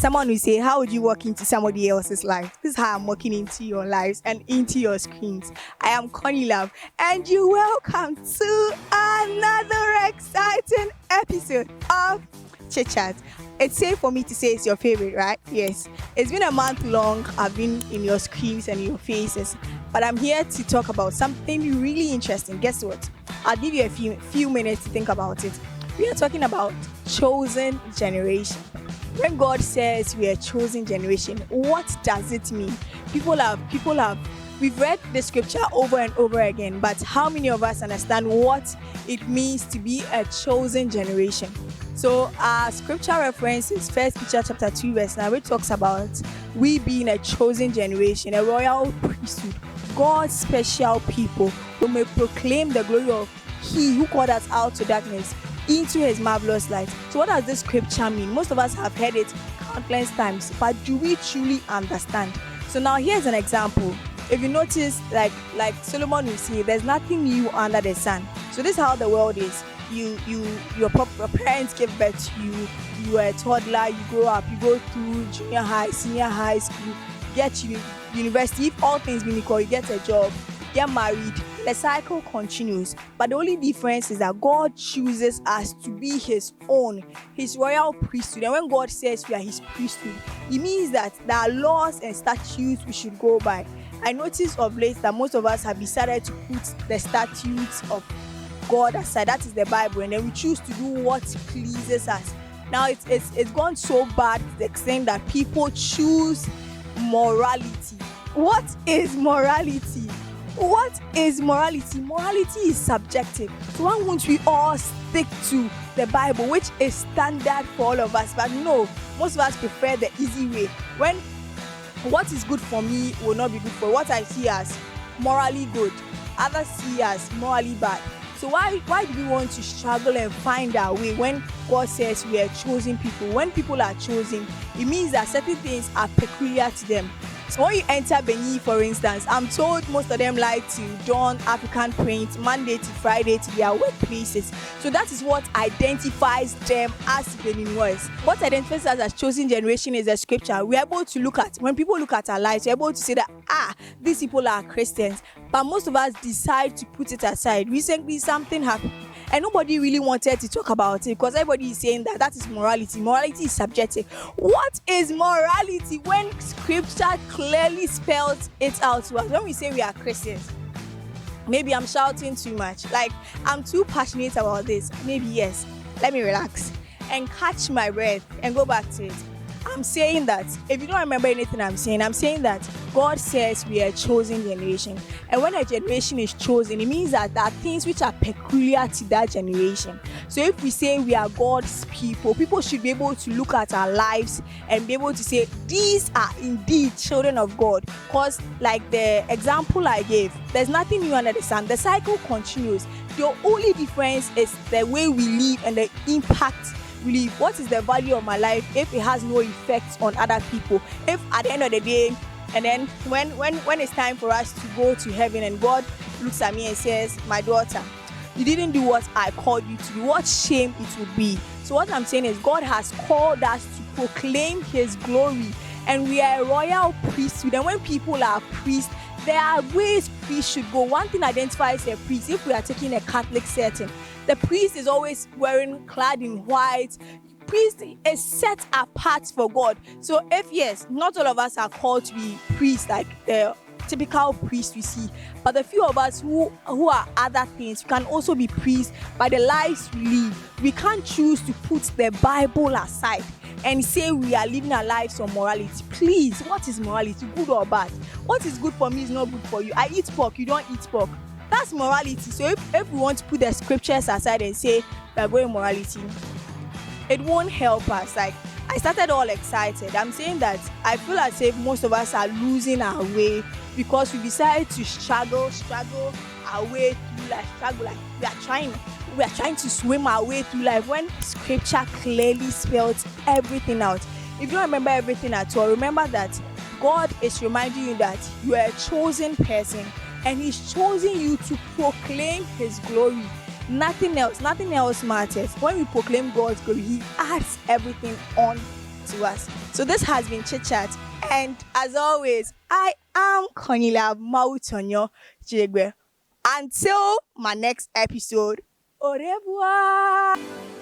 Someone will say, how would you walk into somebody else's life? This is how I'm walking into your lives and into your screens. I am Connielove, and you're welcome to another exciting episode of Chit-Chat. It's safe for me to say it's your favorite, right? Yes. It's been a month long. I've been in your screens and your faces, but I'm here to talk about something really interesting. Guess what? I'll give you a few minutes to think about it. We are talking about chosen generation. When God says we are chosen generation, what does it mean? We've read the scripture over and over again, but how many of us understand what it means to be a chosen generation? So our scripture reference is 1 Peter chapter 2 verse 9, which talks about we being a chosen generation, a royal priesthood, God's special people who may proclaim the glory of He who called us out to darkness into His marvelous light. So what does this scripture mean? Most of us have heard it countless times, but do we truly understand? So now here's an example. If you notice, like Solomon will say, there's nothing new under the sun. So this is how the world is. Your parents give birth to you. You are a toddler. You grow up. You go through junior high, senior high school, get to university. If all things being equal, you get a job, get married. The cycle continues, but the only difference is that God chooses us to be His own, His royal priesthood. And when God says we are His priesthood, it means that there are laws and statutes we should go by. I noticed of late that most of us have decided to put the statutes of God aside. That is the Bible, and then we choose to do what pleases us. Now it's gone so bad to the extent that people choose morality. What is morality? What is morality? Morality is subjective. So why won't we all stick to the Bible, which is standard for all of us? But no, most of us prefer the easy way. When what is good for me will not be good for what I see as morally good, others see as morally bad. So why do we want to struggle and find our way when God says we are chosen people? When people are chosen, it means that certain things are peculiar to them. So when you enter Benin, for instance, I'm told most of them like to don African print Monday to Friday to their workplaces. So that is what identifies them as Beninois. What identifies us as chosen generation is the scripture. We're able to look at, when people look at our lives, we're able to say that, these people are Christians. But most of us decide to put it aside. Recently, something happened, and nobody really wanted to talk about it because everybody is saying that is morality. Morality is subjective. What is morality when scripture clearly spells it out to us? When we say we are Christians, maybe I'm shouting too much. Like, I'm too passionate about this. Maybe yes. Let me relax and catch my breath and go back to it. I'm saying that, if you don't remember anything I'm saying that God says we are a chosen generation. And when a generation is chosen, it means that there are things which are peculiar to that generation. So if we say we are God's people, people should be able to look at our lives and be able to say, these are indeed children of God. Because like the example I gave, there's nothing new under the sun. The cycle continues. The only difference is the way we live and the impact really. What is the value of my life if it has no effect on other people? If at the end of the day, and then when it's time for us to go to heaven and God looks at me and says, my daughter, you didn't do what I called you to do, what shame it would be. So what I'm saying is God has called us to proclaim His glory, and we are a royal priesthood. And when people are priests, there are ways priests should go. One thing identifies a priest. If we are taking a Catholic setting, the priest is always clad in white. Priest is set apart for God. So if yes, not all of us are called to be priests like the typical priest we see, but the few of us who are other things, we can also be priests by the lives we live. We can't choose to put the Bible aside and say we are living our lives on morality. Please, what is morality, good or bad? What is good for me is not good for you. I eat pork, you don't eat pork. That's morality. So if we want to put the scriptures aside and say we are going morality, it won't help us. Like, I started all excited. I'm saying that I feel as if most of us are losing our way because we decided to struggle our way through life. Struggle like we are trying to swim our way through life when scripture clearly spells everything out. If you don't remember everything at all, remember that God is reminding you that you are a chosen person and He's chosen you to proclaim His glory. Nothing else matters. When we proclaim God's glory, He adds everything on to us. So this has been Chit-Chat, and as always, I am Connielove Dzodzegbe. Until my next episode, au revoir.